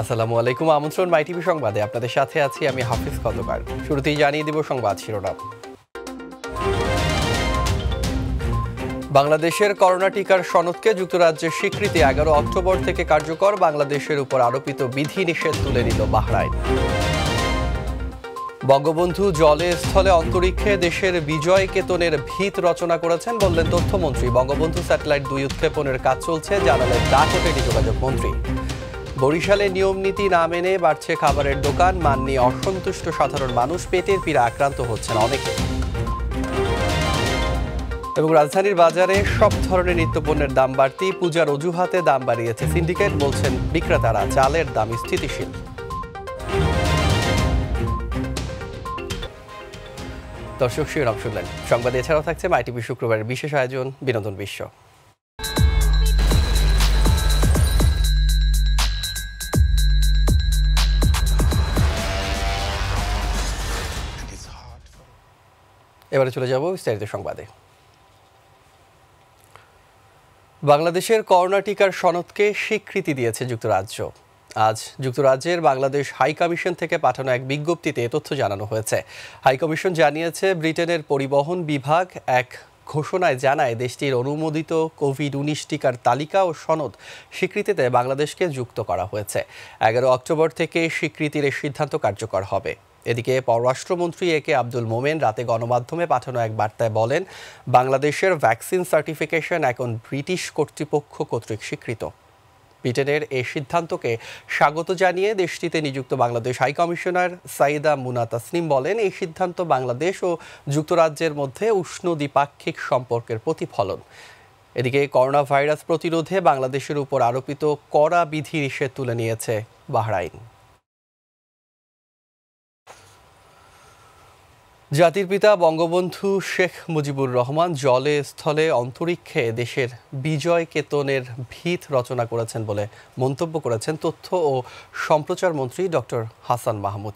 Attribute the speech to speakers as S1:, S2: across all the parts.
S1: আসসালামু আলাইকুম। আমন্ত্রণ মাই টিভি সংবাদে আপনাদের সাথে আছি আমি হাফিজ খন্দকার। শুরুতেই জানিয়ে দেব সংবাদ শিরোনাম। বাংলাদেশের করোনা টিকার সনদকে যুক্তরাজ্যের স্বীকৃতি 11 অক্টোবর থেকে কার্যকর। বাংলাদেশের উপর আরোপিত বিধিনিষেধ তুলে নিল বাহরাইন। বঙ্গবন্ধু জলে স্থলে অন্তরিক্ষে দেশের বিজয় কেতনের ভিত রচনা করেছেন বললেন তথ্যমন্ত্রী। বঙ্গবন্ধু স্যাটেলাইট 2 উৎক্ষেপণের কাজ চলছে জানালেন ডাক ও টেলিযোগাযোগ মন্ত্রী। বরিশালে নিয়ম নীতি না মেনে বাড়ছে খাবারের দোকান, মান নিয়ে অসন্তুষ্ট সাধারণ মানুষ, পেটের পীড়া আক্রান্ত হচ্ছেন অনেকে। এবং রাজধানীর বাজারে সব ধরনের নিত্যপণ্যের দাম বাড়তি, পূজার অজুহাতে দাম বাড়িয়েছে সিন্ডিকেট, বলছেন বিক্রেতারা। চালের দাম স্থিতিশীল। দর্শক শিরোনাম শুনলেন। সংবাদ এছাড়াও থাকছে মাই টিভি শুক্রবারের বিশেষ আয়োজন বিনোদন বিশ্ব। এবারে চলে যাব বিস্তারিত সংবাদে। বাংলাদেশের করোনা টিকার সনদকে স্বীকৃতি দিয়েছে যুক্তরাজ্য। আজ যুক্তরাজ্যের বাংলাদেশ হাই কমিশন থেকে পাঠানো এক বিজ্ঞপ্তিতে এ তথ্য জানানো হয়েছে। হাই কমিশন জানিয়েছে, ব্রিটেনের পরিবহন বিভাগ এক ঘোষণায় জানায়, দেশটির অনুমোদিত কোভিড-19 টিকার তালিকা ও সনদ স্বীকৃতিতে বাংলাদেশকে যুক্ত করা হয়েছে। 11 অক্টোবর থেকে স্বীকৃতির এই সিদ্ধান্ত কার্যকর হবে। এদিকে পররাষ্ট্রমন্ত্রী একে আব্দুল মোমেন রাতে গণমাধ্যমে পাঠানো এক বার্তায় বলেন, বাংলাদেশের ভ্যাকসিন সার্টিফিকেশন এখন ব্রিটিশ কর্তৃপক্ষ কর্তৃক স্বীকৃত। ব্রিটেনের এই সিদ্ধান্তকে স্বাগত জানিয়ে দেশটিতে নিযুক্ত বাংলাদেশ হাই কমিশনার সাইদা মুনা তাসনিম বলেন, এই সিদ্ধান্ত বাংলাদেশ ও যুক্তরাজ্যের মধ্যে উষ্ণ দ্বিপাক্ষিক সম্পর্কের প্রতিফলন। এদিকে করোনা ভাইরাস প্রতিরোধে বাংলাদেশের উপর আরোপিত কড়া বিধিনিষেধ তুলে নিয়েছে বাহরাইন। জাতির পিতা বঙ্গবন্ধু শেখ মুজিবুর রহমান জলে স্থলে অন্তরিক্ষে দেশের বিজয় কেতনের ভিত রচনা করেছেন বলে মন্তব্য করেছেন তথ্য ও সম্প্রচার মন্ত্রী ডক্টর হাসান মাহমুদ।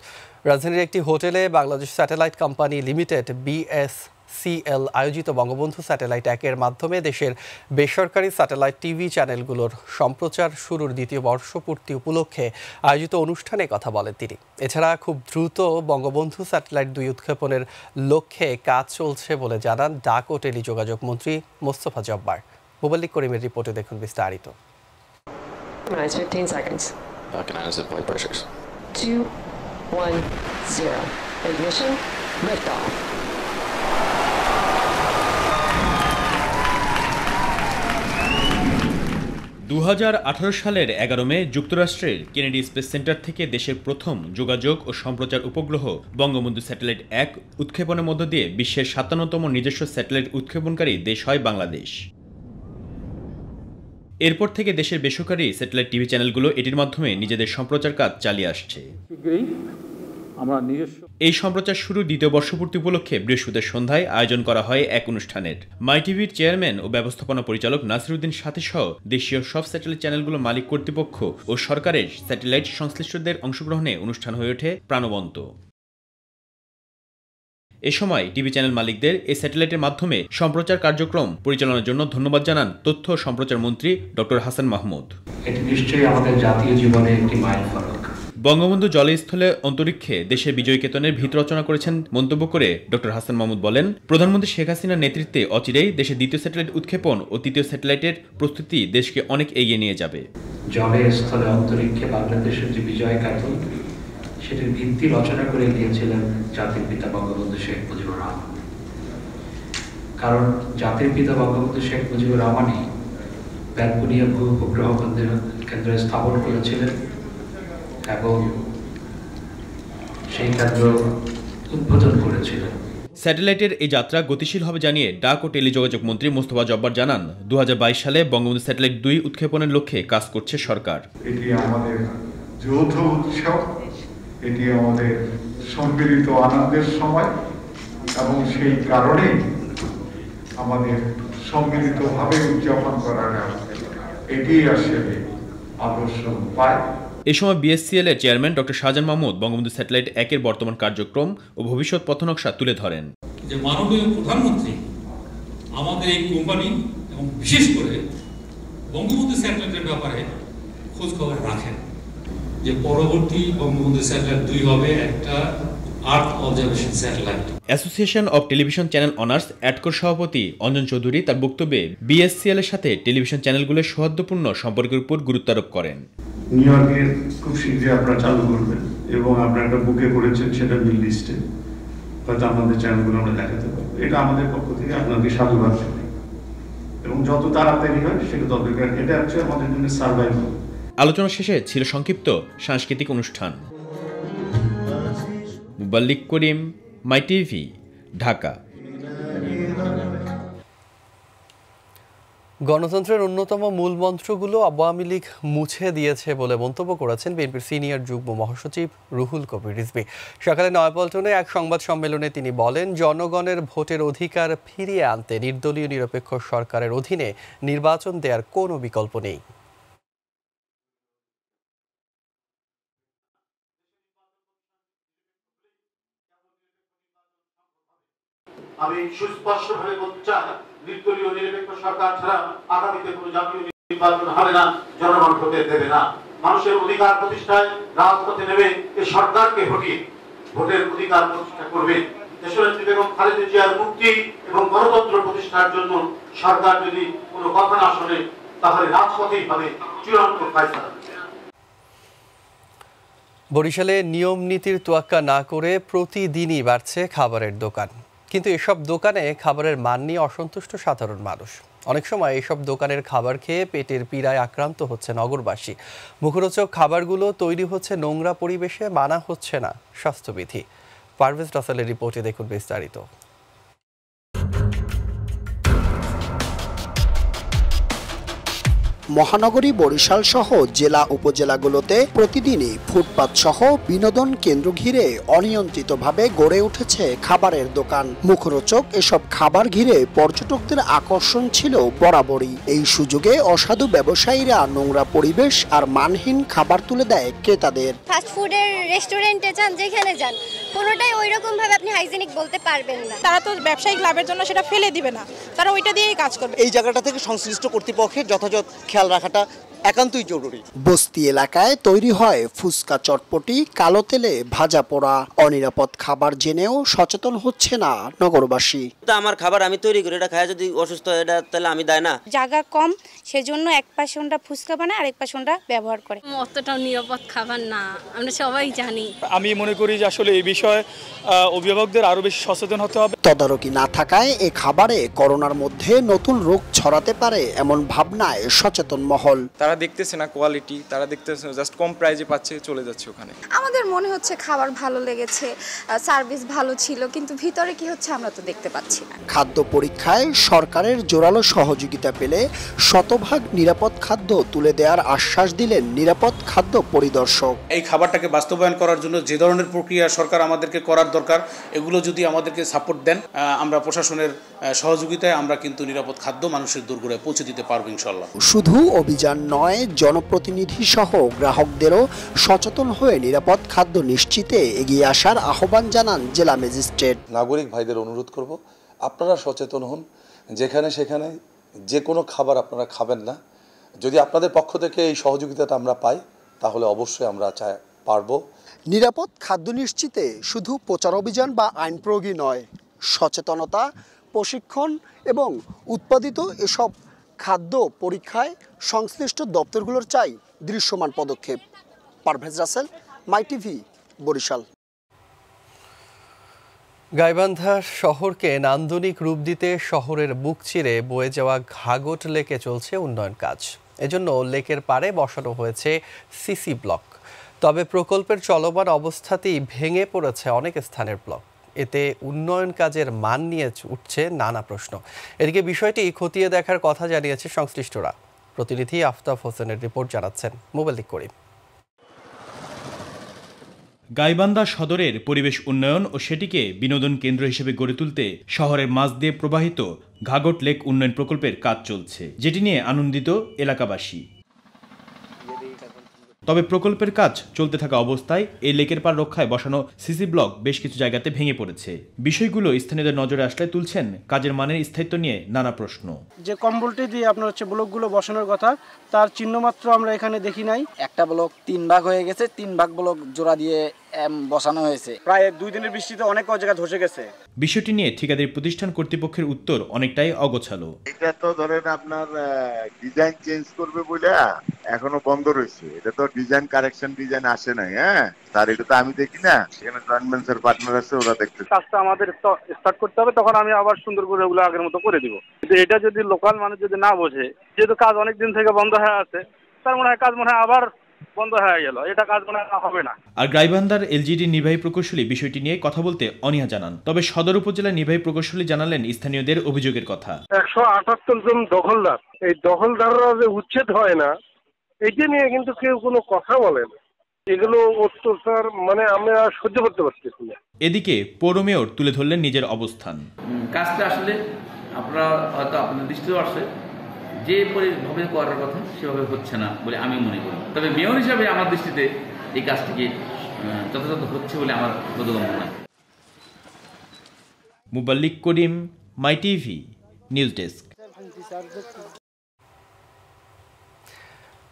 S1: রাজধানীর একটি হোটেলে Bangladesh satellite company limited BSCL আয়োজিত বঙ্গবন্ধু স্যাটেলাইট 1-এর মাধ্যমে দেশের বেসরকারি স্যাটেলাইট টিভি চ্যানেলগুলোর সম্প্রচার শুরুর দ্বিতীয় বর্ষপূর্তি উপলক্ষে আয়োজিত অনুষ্ঠানে কথা বলেন তিনি। এছাড়া খুব দ্রুত বঙ্গবন্ধু স্যাটেলাইট 2 উৎক্ষেপণের লক্ষ্যে কাজ চলছে বলে জানান ডাক ও টেলিযোগাযোগ মন্ত্রী মোস্তফা জব্বার। মুবাল্লিক করিমের রিপোর্টে দেখুন বিস্তারিত।
S2: 15 seconds. 2, 1, 0. Ignition, liftoff.
S3: সালের 11 মে যুক্তরাষ্ট্রের কেনেডি স্পেস সেন্টার থেকে দেশের প্রথম যোগাযোগ ও সম্প্রচার উপগ্রহ বঙ্গবন্ধু স্যাটেলাইট 1 উৎক্ষেপণের মধ্য দিয়ে বিশ্বের 57তম নিজস্ব স্যাটেলাইট উৎক্ষেপণকারী দেশ হয় বাংলাদেশ। এরপর থেকে দেশের বেসরকারি স্যাটেলাইট টিভি চ্যানেলগুলো এটির মাধ্যমে নিজেদের সম্প্রচার কাজ চালিয়ে আসছে। এই সম্প্রচার শুরুর দ্বিতীয় বর্ষপূর্তি উপলক্ষে বৃহস্পতিবার সন্ধ্যায় আয়োজন করা হয় এক অনুষ্ঠানের। মাই টিভির চেয়ারম্যান ও ব্যবস্থাপনা পরিচালক নাসিরউদ্দিন সাথী সহ দেশীয় সব স্যাটেলাইট চ্যানেলগুলোর মালিক কর্তৃপক্ষ ও সরকারের স্যাটেলাইট সংশ্লিষ্টদের অংশগ্রহণে অনুষ্ঠান হয়ে ওঠে প্রাণবন্ত। এ সময় টিভি চ্যানেল মালিকদের এই স্যাটেলাইটের মাধ্যমে সম্প্রচার কার্যক্রম পরিচালনার জন্য ধন্যবাদ জানান তথ্য ও সম্প্রচার মন্ত্রী ডক্টর হাসান মাহমুদ।
S4: এটি নিশ্চয়ই আমাদের জাতীয় জীবনে একটি মাইলফলক।
S3: বঙ্গবন্ধু জলস্থলে অন্তরিক্ষে দেশের বিজয় কেতনের ভিত রচনা করেছেন মন্তব্য করে ডক্টর হাসান মাহমুদ বলেন, প্রধানমন্ত্রী শেখ হাসিনার নেতৃত্বে অচিরেই দেশের দ্বিতীয় স্যাটেলাইট উৎক্ষেপণ ও তৃতীয় স্যাটেলাইটের প্রস্তুতি দেশকে অনেক এগিয়ে নিয়ে যাবে।
S4: জলে স্থলে অন্তরিক্ষে বাংলাদেশের যে বিজয় কেতন, সেটির ভিত্তি রচনা করে গিয়েছিলেন জাতির পিতা বঙ্গবন্ধু শেখ মুজিবুর রহমান। কারণ জাতির পিতা বঙ্গবন্ধু শেখ মুজিবুর রহমানই ব্যালকনিয়া ভূ উপগ্রহ কেন্দ্র স্থাপন করেছিলেন এবং সেই কেন্দ্র উদ্বোধন করেছিলেন।
S3: স্যাটেলাইটের এই যাত্রা গতিশীল হবে জানিয়ে ডাক ও টেলিযোগাযোগ মন্ত্রী মোস্তফা জব্বার জানান, 2022 সালে বঙ্গবন্ধু স্যাটেলাইট 2 উৎক্ষেপণের লক্ষ্যে কাজ করছে সরকার।
S5: এটি আমাদের যৌথ উৎসব, এটি আমাদের সম্মিলিত আনন্দের সময় এবং সেই কারণেই আমাদের সম্মিলিতভাবে উদযাপন করাটা এটি আসলে আদর্শ উপায়।
S3: এ সময় BSCL এর chairman doctor Shahjahan Mahmud Bangabandhu satellite 1-এর বর্তমান কার্যক্রম ও ভবিষ্যৎ পথনকশা তুলে ধরেন।
S6: যে মাননীয় প্রধানমন্ত্রী আমাদের এই কোম্পানি এবং বিশেষ করে বঙ্গবন্ধু স্যাটেলাইটের ব্যাপারে খোঁজ খবর রাখেন যে পরবর্তী বঙ্গবন্ধু স্যাটেলাইট 2 হবে একটা earth observation satellite.
S3: Association of television channel owners অ্যাডকোর সভাপতি অঞ্জন চৌধুরী তার বক্তব্যে বিএসসিএল এর সাথে টেলিভিশন চ্যানেলগুলোর সৌহার্দ্যপূর্ণ সম্পর্কের উপর গুরুত্ব আরোপ করেন।
S7: নিউ ইয়র্কে খুব শীঘ্রই আপনারা চালু করবেন এবং আপনারা একটা বুকে করেছেন, সেটা বিল লিস্টে হয়তো আমাদের চ্যানেলগুলো আমরা দেখাতে পারবো। এটা আমাদের পক্ষ থেকে আপনাকে সাধুবাদ জানাই এবং যত তাড়াতাড়ি হয় সেটা তত, এটা হচ্ছে আমাদের জন্য সার্ভাইভাল।
S3: আলোচনা শেষে ছিল সংক্ষিপ্ত সাংস্কৃতিক অনুষ্ঠান। Muballik Karim, my TV, Dhaka.
S1: গণতন্ত্রের অন্যতম মূল মন্ত্রগুলো আওয়ামী লীগ মুছে দিয়েছে বলে মন্তব্য করেছেন বিএনপির সিনিয়র যুগ্ম মহাসচিব রুহুল কবির রিজভী। সকালে নয়াপল্টনে এক সংবাদ সম্মেলনে তিনি বলেন, জনগণের ভোটের অধিকার ফিরিয়ে আনতে নির্দলীয় নিরপেক্ষ সরকারের অধীনে নির্বাচন দেওয়ার কোনো বিকল্প নেই।
S8: আমি সুস্পষ্টভাবে বলতে চাই, নির্দলীয় নিরপেক্ষ সরকার ছাড়া আগামীতে কোনো জাতীয় নির্বাচন হবে না, জনগণ হতে দেবে না। মানুষের অধিকার প্রতিষ্ঠায় রাজপথে নেমে এই সরকারকে হটিয়ে ভোটের অধিকার প্রতিষ্ঠা করবে। দেশনেত্রী বেগম খালেদা জিয়ার মুক্তি এবং গণতন্ত্র প্রতিষ্ঠার জন্য সরকার যদি কোনো কথা না শোনে, তাহলে রাজপথেই হবে চূড়ান্ত ফয়সালা।
S1: বরিশালে নিয়ম নীতির তোয়াক্কা না করে প্রতিদিনই বাড়ছে খাবারের দোকান, কিন্তু এসব দোকানে খাবারের মান নিয়ে অসন্তুষ্ট সাধারণ মানুষ। অনেক সময় এসব দোকানের খাবার খেয়ে পেটের পীড়ায় আক্রান্ত হচ্ছে নগরবাসী। মুখরোচক খাবারগুলো তৈরি হচ্ছে নোংরা পরিবেশে, মানা হচ্ছে না স্বাস্থ্যবিধি। পারভেজ রাসেলের রিপোর্টে দেখুন বিস্তারিত।
S9: মহানগরী বরিশাল সহ জেলা উপজেলাগুলোতে প্রতিদিনই ফুটপাত সহ বিনোদন কেন্দ্র ঘিরে অনিয়ন্ত্রিতভাবে গড়ে উঠেছে খাবারের দোকান। মুখরোচক এসব খাবার ঘিরে পর্যটকদের আকর্ষণ ছিল বরাবরই। এই সুযোগে অসাধু ব্যবসায়ীরা নোংরা পরিবেশ আর মানহীন খাবার তুলে দেয় ক্রেতাদের।
S10: ফাস্টফুডের রেস্টুরেন্টে যান, যেখানে যান, কোনোটাই ওই রকম ভাবে আপনি হাইজেনিক বলতে পারবেন না।
S11: তারা তো ব্যবসায়িক লাভের জন্য সেটা ফেলে দিবে না, তারা ওইটা দিয়েই কাজ করবে।
S9: এই জায়গাটা থেকে সংশ্লিষ্ট কর্তৃপক্ষের যথাযথ খেয়াল রাখাটা একান্তই জরুরি। বস্তি এলাকায় তৈরি হয় ফুচকা, চটপটি, কালো তেলে ভাজা পোড়া। অনিরাপদ খাবার জেনেও সচেতন হচ্ছে না নগরবাসী।
S12: আমার খাবার আমি তৈরি করি, এটা খায় যদি অসুস্থ হয় এটা তাহলে আমি দেয় না।
S10: জায়গা কম, সেজন্য এক পাশে ওনরা ফুচকা বানায়, আরেক পাশে ওনরা ব্যবহার করে।
S11: অতটাও নিরাপদ খাবার না, আমরা সবাই জানি।
S13: আমি মনে করি যে আসলে এই বিষয়ে অভিভাবকদের আরো বেশি সচেতন হতে হবে।
S9: তদারকি না থাকায় এ খাবারে করোনার মধ্যে নতুন রোগ ছড়াতে পারে এমন ভাবনায় সচেতন মহল।
S13: তারা দেখতেছে না কোয়ালিটি, তারা দেখতেছে জাস্ট কম প্রাইজে পাচ্ছে, চলে যাচ্ছে ওখানে।
S10: আমাদের মনে হচ্ছে খাবার ভালো লেগেছে, সার্ভিস ভালো ছিল, কিন্তু ভিতরে কি হচ্ছে আমরা তো দেখতে পাচ্ছি না।
S9: খাদ্য পরীক্ষায় সরকারের জোরালো সহযোগিতা পেলে শতভাগ নিরাপদ খাদ্য তুলে দেওয়ার আশ্বাস দিলেন নিরাপদ খাদ্য পরিদর্শক।
S14: এই খাবারটাকে বাস্তবায়ন করার জন্য যে ধরনের প্রক্রিয়া সরকার আমাদেরকে করার দরকার, এগুলো যদি আমাদেরকে সাপোর্ট দেন, আমরা প্রশাসনের সহযোগিতায় আমরা কিন্তু নিরাপদ খাদ্য মানুষের দোরগোড়ায় পৌঁছে দিতে পারবো ইনশাল্লাহ।
S9: শুধু অভিযান নয়, জনপ্রতিনিধি সহ গ্রাহকদেরও সচেতন হয়ে নিরাপদ খাদ্য নিশ্চিতে এগিয়ে আসার আহ্বান জানান জেলা ম্যাজিস্ট্রেট।
S15: নাগরিক ভাইদের অনুরোধ করব, আপনারা সচেতন হন, যেখানে সেখানে যে কোনো খাবার আপনারা খাবেন না। যদি আপনাদের পক্ষ থেকে এই সহযোগিতাটা আমরা পাই, তাহলে অবশ্যই আমরা পারবো।
S9: নিরাপদ খাদ্য নিশ্চিতে শুধু প্রচার অভিযান বা আইন প্রয়োগই নয়, সচেতনতা, প্রশিক্ষণ এবং উৎপাদিত এসব খাদ্য পরীক্ষায় সংশ্লিষ্ট দপ্তরগুলোর চাই দৃশ্যমান পদক্ষেপ। পারভেজ রাসেল, মাই টিভি, বরিশাল।
S1: গাইবান্ধা শহরকে নান্দনিক রূপ দিতে শহরের বুক চিরে বয়ে যাওয়া ঘাগট লেকে চলছে উন্নয়ন কাজ। এজন্য লেকের পাড়ে বসানো হয়েছে সিসি ব্লক। তবে প্রকল্পের চলমান অবস্থাতেই ভেঙে পড়েছে অনেক স্থানের ব্লক। এতে উন্নয়ন কাজের মান নিয়ে উঠছে নানা প্রশ্ন। এদিকে বিষয়টি খতিয়ে দেখার কথা জানিয়েছে সংশ্লিষ্টরা। প্রতিনিধি আফতাব হোসেনের রিপোর্ট জানাচ্ছেন মুবাল্লিক করিম।
S3: গাইবান্ধা সদরের পরিবেশ উন্নয়ন ও সেটিকে বিনোদন কেন্দ্র হিসেবে গড়ে তুলতে শহরের মাঝ দিয়ে প্রবাহিত ঘাগট লেক উন্নয়ন প্রকল্পের কাজ চলছে, যেটি নিয়ে আনন্দিত এলাকাবাসী। তবে প্রকল্পের কাজ চলতে থাকা অবস্থায় এই লেকের পার রক্ষায় বসানো সিসি ব্লক বেশ কিছু জায়গাতে ভেঙে পড়েছে। বিষয়গুলো স্থানীয়দের নজরে আসলে তুলছেন কাজের মানের স্থায়িত্ব নিয়ে নানা প্রশ্ন।
S16: যে কম্বলটি দিয়ে আপনার ব্লকগুলো বসানোর কথা, তার চিহ্নমাত্র আমরা এখানে দেখি নাই।
S17: একটা ব্লক 3 ভাগ হয়ে গেছে, 3 ভাগ ব্লক জোড়া দিয়ে বসানো হয়েছে।
S16: প্রায় 2 দিনের বৃষ্টিতে অনেক জায়গা ধসে গেছে।
S3: বিষয়টি নিয়ে ঠিকাদারি প্রতিষ্ঠান কর্তৃপক্ষের উত্তর অনেকটাই অগোছালো।
S18: এটা তো ধরেন আপনার ডিজাইন চেঞ্জ করবে বলে এখনো বন্ধ রয়েছে। এটা তো ডিজাইন কারেকশন ডিজাইন আসে নাই। তার এটা তো আমি দেখি না, এখানে জয়েন্ট ভেঞ্চার পার্টনার আছে, ওরা দেখতে।
S16: কাজটা আমাদের স্টার্ট করতে হবে, তখন আমি আবার সুন্দর করে ওগুলো আগের মতো করে দিব। এটা যদি লোকাল মানুষ যদি না বোঝে, যেহেতু কাজ অনেক দিন থেকে বন্ধ হয়ে আছে, তার মনে হয় কাজ আবার বন্ধ হয়ে গেল, এটা কাজ হবে না।
S3: আর গাইবান্ধার এলজিডি নির্বাহী প্রকৌশলী বিষয়টি নিয়ে কথা বলতে অনীহা জানান। তবে সদর উপজেলা নির্বাহী প্রকৌশলী জানালেন স্থানীয়দের অভিযোগের কথা।
S16: 178 জন দখলদার, এই দখলদাররা যে উচ্ছেদ হয় না, এইটা নিয়ে কিন্তু কেউ কোনো কথা বলে না। এগুলো অত্যাচার আমরা সহ্য করতে পারতেছি না।
S3: এদিকে পৌর মেয়র তুলে ধরলেন নিজের অবস্থান।
S19: কাজটা আসলে আপনারা হয়তো আপনাদের দৃষ্টিতে আসছে যেভাবে করার কথা সেভাবে হচ্ছে না বলে আমি মনে করি। তবে মেয়র হিসাবে আমার দৃষ্টিতে এই কাজটিকে যথাযথ হচ্ছে বলে আমার বোধগম্য নয়।
S3: মুবাল্লিক Karim, my TV news desk.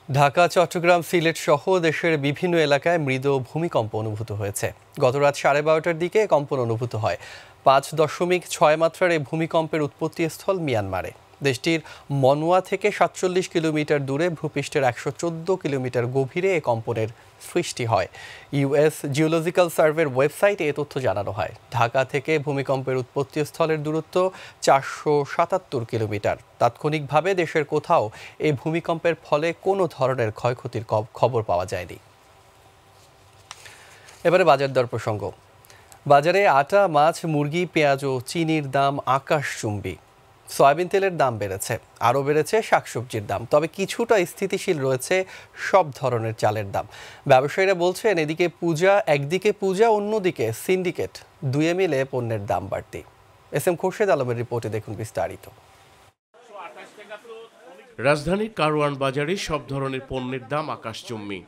S1: Dhaka, Chattogram, Sylhet সহ দেশের বিভিন্ন এলাকায় মৃদু ভূমিকম্প অনুভূত হয়েছে। গত রাত 12:30টার দিকে কম্পন অনুভূত হয়। 5.6 মাত্রার এই ভূমিকম্পের উৎপত্তিস্থল মিয়ানমারে। দেশটির মনোয়া থেকে 47 কিলোমিটার দূরে ভূপৃষ্ঠের 114 কিলোমিটার গভীরে এ কম্পনের সৃষ্টি হয়। ইউএস জিওলজিক্যাল সার্ভের ওয়েবসাইটে এ তথ্য জানানো হয়। ঢাকা থেকে ভূমিকম্পের উৎপত্তিস্থলের দূরত্ব 477 কিলোমিটার। তাৎক্ষণিকভাবে দেশের কোথাও এই ভূমিকম্পের ফলে কোনো ধরনের ক্ষয়ক্ষতির খবর পাওয়া যায়নি। এবারে বাজার দর প্রসঙ্গ। বাজারে আটা, মাছ, মুরগি, পেঁয়াজ ও চিনির দাম আকাশচুম্বী। সয়াবিন তেলের দাম বেড়েছে, আরও বেড়েছে শাকসবজির দাম। তবে কিছুটা স্থিতিশীল রয়েছে সব ধরনের চালের দাম। ব্যবসায়ীরা বলছেন একদিকে পূজা, অন্যদিকে সিন্ডিকেট, দুয়ে মিলে পণ্যের দাম বাড়তি। এস এম খোরশেদ আলমের রিপোর্টে দেখুন বিস্তারিত।
S20: রাজধানীর কারওয়ান বাজারে সব ধরনের পণ্যের দাম আকাশচুম্বী।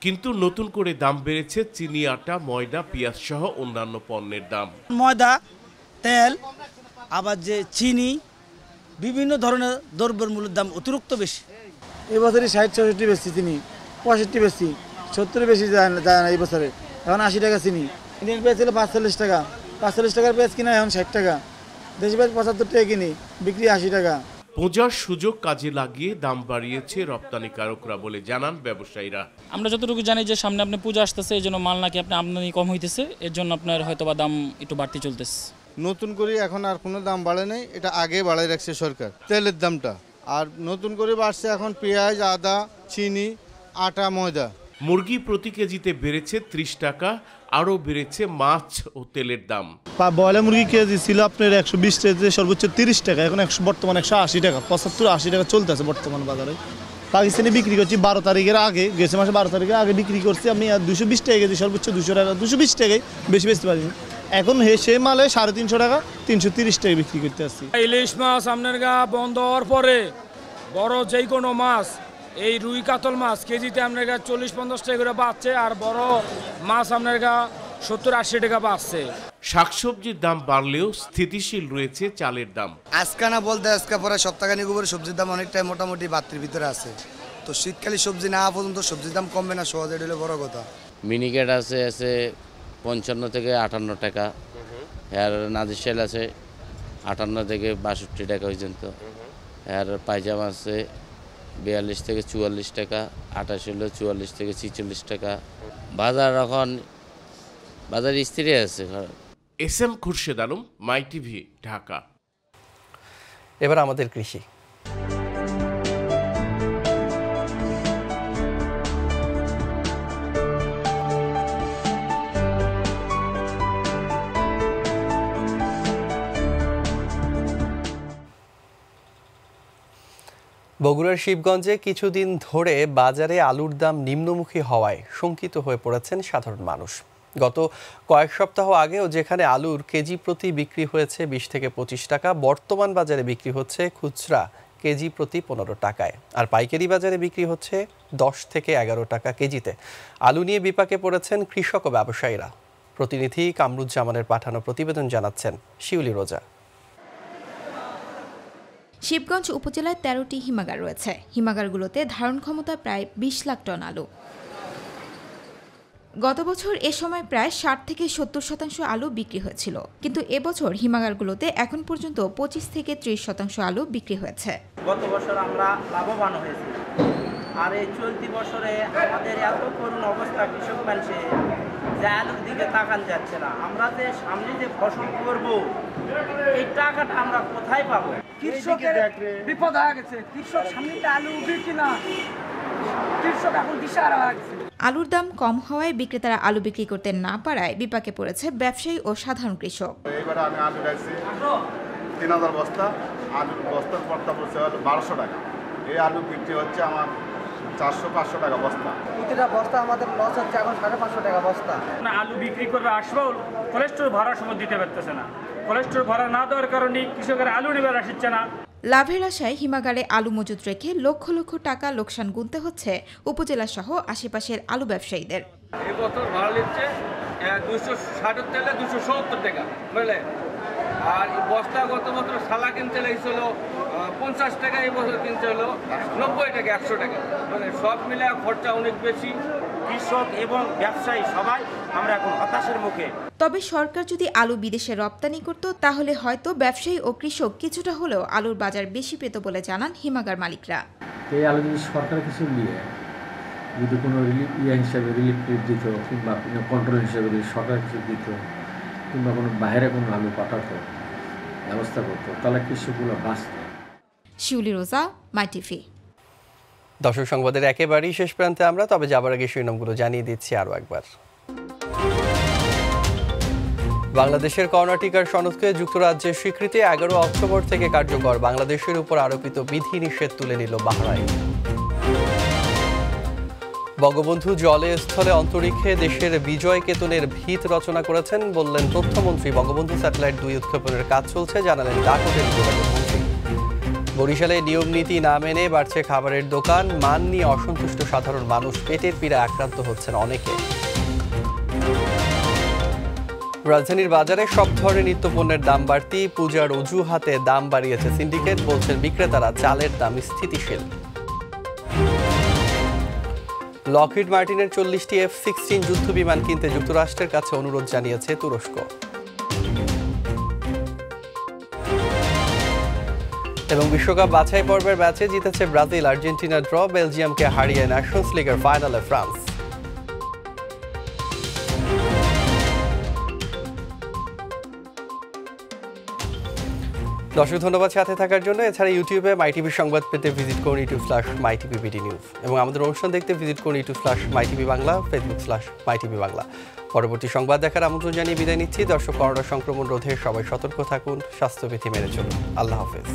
S20: কিন্তু নতুন করে দাম বেড়েছে চিনি, আটা, ময়দা, পেঁয়াজ সহ অন্যান্য পণ্যের দাম।
S21: ময়দা, তেল, আবার যে চিনি, বিভিন্ন ধরনের দ্রব্যের মূল্যের দাম অতিরিক্ত বেশি।
S22: এবছরে 60-65 বেশি চিনি, 65 বেশি, 70 বেশি যায় না এই বছরে। এখন 80 টাকা চিনি। ইন্ডিয়ান পেঁয়াজ ছিল 45 টাকা, 45 টাকার পেঁয়াজ কিনা এখন 60 টাকা। দেশি পেঁয়াজ 75 টাকা কিনি, বিক্রি 80 টাকা।
S20: পূজার সুযোগ কাজে লাগিয়ে দাম বাড়িয়েছে রপ্তানিকারকরা বলে জানান ব্যবসায়ীরা।
S23: আমরা যতটুকু জানি যে সামনে আপনি পূজা আসতেছে, এই জন্য মাল নাকি আপনার আমদানি কম হইতেছে, এর জন্য আপনার হয়তো বা দাম একটু বাড়তি চলতেছে।
S24: নতুন করে এখন আর কোনো দাম বাড়ে নাই, এটা আগে বাড়াই রাখছে সরকার তেলের দামটা। আর নতুন করে বাড়ছে এখন পেঁয়াজ, আদা, চিনি, আটা, ময়দা।
S20: মুরগি প্রতি কেজিতে বেড়েছে 30 টাকা, আরও বেড়েছে মাছ ও তেলের দাম।
S22: ব্রয়লার মুরগি কেজি ছিল আপনার 120 টাকা, সর্বোচ্চ 30 টাকা, এখন বর্তমানে 180 টাকা, 75-80 টাকা চলতেছে বর্তমান বাজারে। পাকিস্তানে বিক্রি করছি 12 তারিখের আগে, গেছে মাসে 12 তারিখের আগে বিক্রি করছি আমি 220 টাকা কেজি, সর্বোচ্চ 200 টাকা, 220 টাকায় বেশি বেচতে পারিনি। এখন সে মালে 350 টাকা, 330 টাকা বিক্রি করতে আসছি।
S25: ইলিশ মাছ আপনার বন্ধ হওয়ার পরে বড় যে কোনো মাছ, এই রুই কাতল মাছ কেজিতে আপনার 40-50 টাকা করে বাড়ছে, আর বড় মাছ আপনার 70-80 টাকা বাড়ছে।
S20: শাকসবজির দাম বাড়লেও স্থিতিশীল রয়েছে চালের দাম।
S22: আজকে না বলতে আজকে পরে সপ্তাহখানিক উপরে সবজির দাম অনেকটাই মোটামুটি বাড়তির ভিতরে আছে। তো শীতকালে সবজি না পর্যন্ত সবজির দাম কমবে না, সহজে এটা হলো বড় কথা।
S26: মিনিকেট আছে 55 থেকে 58 টাকা, আর নাজির আছে 58 থেকে 62 টাকা পর্যন্ত, আর পায়জামা আছে 42 থেকে 44 টাকা, 28 হলো 44 থেকে 46 টাকা। বাজার এখন বাজার স্থির আছে।
S20: এস এম খুরশেদ আলম, মাই টিভি, ঢাকা।
S1: এবার আমাদের কৃষি। বগুড়ার শিবগঞ্জে কিছুদিন ধরে বাজারে আলুর দাম নিম্নমুখী হওয়ায় শঙ্কিত হয়ে পড়েছেন সাধারণ মানুষ। গত কয়েক সপ্তাহ আগেও যেখানে আলুর কেজি প্রতি বিক্রি হয়েছে 20 থেকে 25 টাকা, বর্তমান বাজারে বিক্রি হচ্ছে খুচরা কেজি প্রতি 15 টাকায়, আর পাইকারি বাজারে বিক্রি হচ্ছে 10 থেকে 11 টাকা কেজিতে। আলু নিয়ে বিপাকে পড়েছেন কৃষক ও ব্যবসায়ীরা। প্রতিনিধি কামরুজ্জামানের পাঠানো প্রতিবেদন জানাচ্ছেন শিউলি রোজা।
S2: শিবগঞ্জ উপজেলায় 13টি হিমাগার রয়েছে। হিমাগারগুলোতে ধারণ ক্ষমতা প্রায় 20 লাখ টন আলু। গত বছর এ সময় প্রায় 60 থেকে 70% আলু বিক্রি হয়েছিল, কিন্তু এবছর হিমাগারগুলোতে এখন পর্যন্ত 25 থেকে 30% আলু বিক্রি হয়েছে।
S4: গত বছর আমরা লাভবান হয়েছি, আর এই চলতি বছরে আমাদের এত করুণ অবস্থা কৃষক মানুষে যে আলুর দিকে তাকান যাচ্ছে না। আমরা যে সামনে যে ফসল করব এই টাকাটা আমরা কোথায় পাবো?
S5: কৃষকের বিপদ হয়ে গেছে। কৃষক সামনে আলু বিক্রি না, কৃষক এখন দিশাহারা হয়ে গেছে।
S2: আলুর দাম কম হওয়ায় বিক্রেতারা আলু বিক্রি করতে না পারায় বিপাকে পড়েছে ব্যবসায়ী ও সাধারণ কৃষক।
S6: এইবারে আমি আলু রাখছি 3000 বস্তা, আলুর বস্তার পড়তা পড়ছে 1200 টাকা। এই আলু বিক্রি হচ্ছে আমার 400-500 টাকা বস্তা।
S5: প্রতিটা বস্তা আমাদের লস হচ্ছে এখন 550 টাকা বস্তা।
S25: আলু বিক্রি করবে আসবো, কোলেস্টোর ভাড়া সময় দিতে পারতেছে না। কোলেস্টোর ভাড়া না দেওয়ার কারণে কৃষকের আলু নেবার আসছে না।
S2: লাভের আশায় হিমাগারে আলু মজুত রেখে লক্ষ লক্ষ টাকা লোকসান গুনতে হচ্ছে উপজেলা সহ আশেপাশের আলু ব্যবসায়ীদের।
S25: এই বছর ভাড়া নিচ্ছে 260 থেকে 270 টাকা, বুঝলে? আর বস্তা গত বছর সালা কিনতে লেগেছিল 50 টাকা, এই বছর কিনতে হলো 90 টাকা, 100 টাকা। মানে সব মিলে খরচা অনেক বেশি।
S4: কৃষক এবং ব্যবসায়ী সবাই আমরা এখন হতাশার মুখে।
S2: তবে সরকার যদি আলু বিদেশে রপ্তানি করত তাহলে হয়তো ব্যবসায়ী ও কৃষক কিছুটা হলেও আলুর বাজার বেশি পেত বলে জানান হিমাগার মালিকরা।
S7: এই আলু যদি সরকার কিছু নিয়ে যদি কোনো হিসাবে রিলিফ দিত, কিংবা কন্ট্রোল হিসাবে যদি সরকার কিছু দিত, কিংবা কোনো বাইরে কোনো আলু পাঠাতো, ব্যবস্থা করতো, তাহলে কৃষকগুলো বাঁচত।
S2: শিউলি রোজা, মাই টিভি।
S1: দর্শক, সংবাদের একেবারেই শেষ প্রান্তে আমরা, তবে যাবার আগে শিরোনামগুলো জানিয়ে দিচ্ছি আরও একবার। বাংলাদেশের করোনা টিকার সনদকে যুক্তরাজ্যের স্বীকৃতি, 11 অক্টোবর থেকে কার্যকর। বাংলাদেশের উপর আরোপিত বিধিনিষেধ তুলে নিল বাহরাইন। বঙ্গবন্ধু জলে স্থলে অন্তরিক্ষে দেশের বিজয় কেতনের ভিত রচনা করেছেন, বললেন তথ্যমন্ত্রী। বঙ্গবন্ধু স্যাটেলাইট 2 উৎক্ষেপণের কাজ চলছে, জানালেন ডাক ও টেলিযোগাযোগ মন্ত্রী। বরিশালে নিয়ম নীতি না মেনে বাড়ছে খাবারের দোকান, মান নিয়ে অসন্তুষ্ট সাধারণ মানুষ, পেটের পীড়ায় আক্রান্ত হচ্ছেন অনেকে। রাজধানীর বাজারে সব ধরনের নিত্যপণ্যের দাম বাড়তি, পূজার অজুহাতে দাম বাড়িয়েছে সিন্ডিকেট, বলছেন বিক্রেতারা। চালের দাম স্থিতিশীল। লকহিড মার্টিনের 40টি F-16 যুদ্ধবিমান কিনতে যুক্তরাষ্ট্রের কাছে অনুরোধ জানিয়েছে তুরস্ক। এবং বিশ্বকাপ বাছাই পর্বের ম্যাচে জিতেছে ব্রাজিল, আর্জেন্টিনা ড্র, বেলজিয়ামকে হারিয়ে ন্যাশনস লিগের ফাইনালে ফ্রান্স। দর্শক, ধন্যবাদ সাথে থাকার জন্য। এছাড়া ইউটিউবে মাই টিভি সংবাদ পেতে ভিজিট করুন youtube/mytvbd নিউজ, এবং আমাদের অনুষ্ঠান দেখতে ভিজিট করুন youtube/mytvbangla, facebook/mytvbangla। পরবর্তী সংবাদ দেখার আমন্ত্রণ জানিয়ে বিদায় নিচ্ছি। দর্শক, করোনা সংক্রমণ রোধে সবাই সতর্ক থাকুন, স্বাস্থ্যবিধি মেনে চলুন। আল্লাহ হাফেজ।